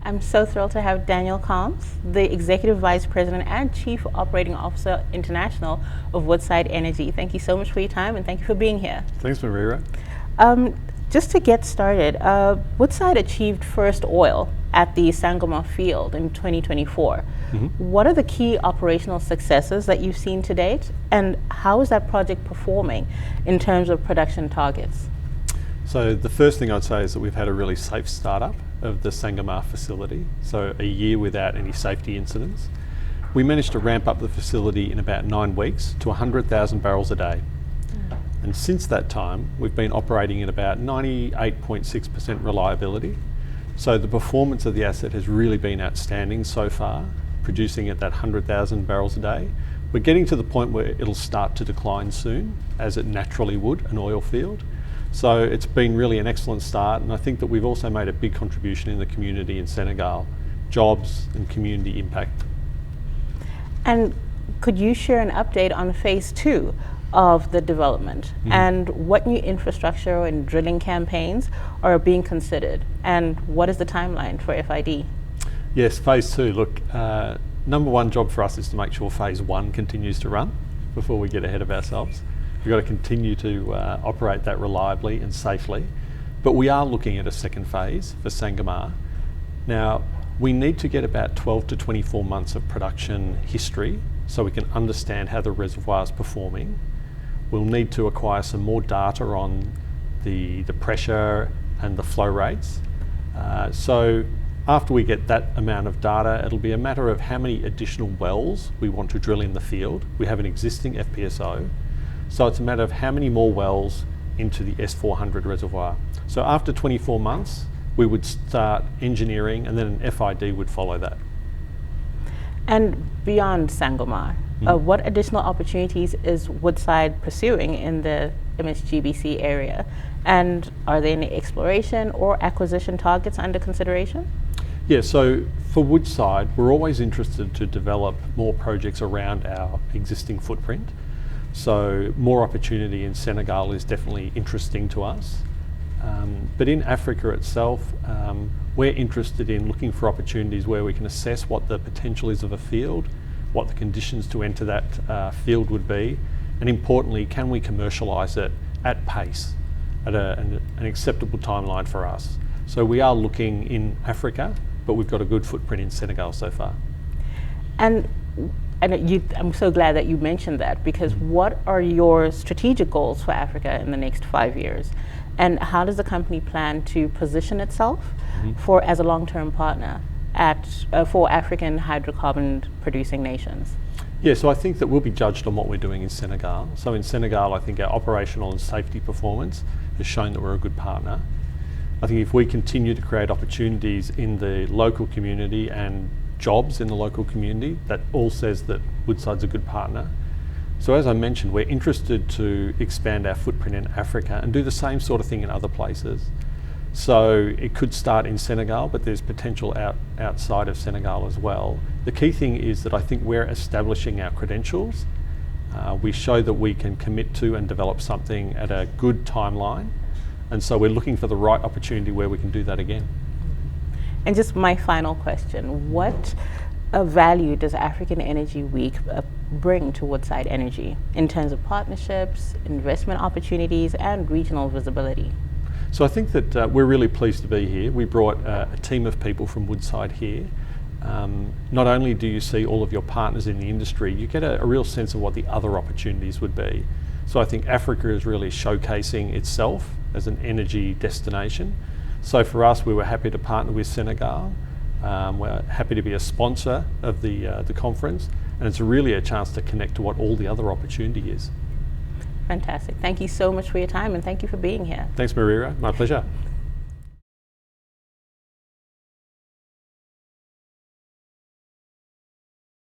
I'm so thrilled to have Daniel Kalms, the Executive Vice President and Chief Operating Officer International of Woodside Energy. Thank you so much for your time and thank you for being here. Thanks, Marira. Just to get started, Woodside achieved first oil at the Sangomar field in 2024. What are the key operational successes that you've seen to date, and how is that project performing in terms of production targets? So the first thing I'd say is that we've had a really safe startup of the Sangomar facility, so a year without any safety incidents. We managed to ramp up the facility in about 9 weeks to 100,000 barrels a day. And since that time, we've been operating at about 98.6% reliability. So the performance of the asset has really been outstanding so far, producing at that 100,000 barrels a day. We're getting to the point where it'll start to decline soon, as it naturally would, an oil field. So it's been really an excellent start, and I think that we've also made a big contribution in the community in Senegal, jobs and community impact. And could you share an update on phase 2 of the development and what new infrastructure and drilling campaigns are being considered, and what is the timeline for FID? Yes, phase 2. Look, number one job for us is to make sure phase 1 continues to run before we get ahead of ourselves. We've got to continue to operate that reliably and safely, but we are looking at a second phase for Sangomar. Now, we need to get about 12 to 24 months of production history so we can understand how the reservoir is performing. We'll need to acquire some more data on the pressure and the flow rates. So after we get that amount of data, it'll be a matter of how many additional wells we want to drill in the field. We have an existing FPSO. So it's a matter of how many more wells into the S400 reservoir. So after 24 months, we would start engineering, and then an FID would follow that. And beyond Sangomar, what additional opportunities is Woodside pursuing in the MSGBC area? And are there any exploration or acquisition targets under consideration? Yeah, so for Woodside, we're always interested to develop more projects around our existing footprint. So more opportunity in Senegal is definitely interesting to us. But in Africa itself, we're interested in looking for opportunities where we can assess what the potential is of a field, what the conditions to enter that field would be, and importantly, can we commercialise it at pace, at an acceptable timeline for us. So we are looking in Africa, but we've got a good footprint in Senegal so far. And I'm so glad that you mentioned that, because what are your strategic goals for Africa in the next 5 years? And how does the company plan to position itself as a long-term partner for African hydrocarbon producing nations? Yeah, so I think that we'll be judged on what we're doing in Senegal. So in Senegal, I think our operational and safety performance has shown that we're a good partner. I think if we continue to create opportunities in the local community and jobs in the local community, that all says that Woodside's a good partner. So as I mentioned, we're interested to expand our footprint in Africa and do the same sort of thing in other places. So it could start in Senegal, but there's potential outside of Senegal as well. The key thing is that I think we're establishing our credentials. We show that we can commit to and develop something at a good timeline. And so we're looking for the right opportunity where we can do that again. And just my final question, what value does African Energy Week bring to Woodside Energy in terms of partnerships, investment opportunities, and regional visibility? So I think that we're really pleased to be here. We brought a team of people from Woodside here. Not only do you see all of your partners in the industry, you get a real sense of what the other opportunities would be. So I think Africa is really showcasing itself as an energy destination. So for us, we were happy to partner with Senegal. We're happy to be a sponsor of the conference, and it's really a chance to connect to what all the other opportunity is. Fantastic. Thank you so much for your time, and thank you for being here. Thanks, Marira. My pleasure.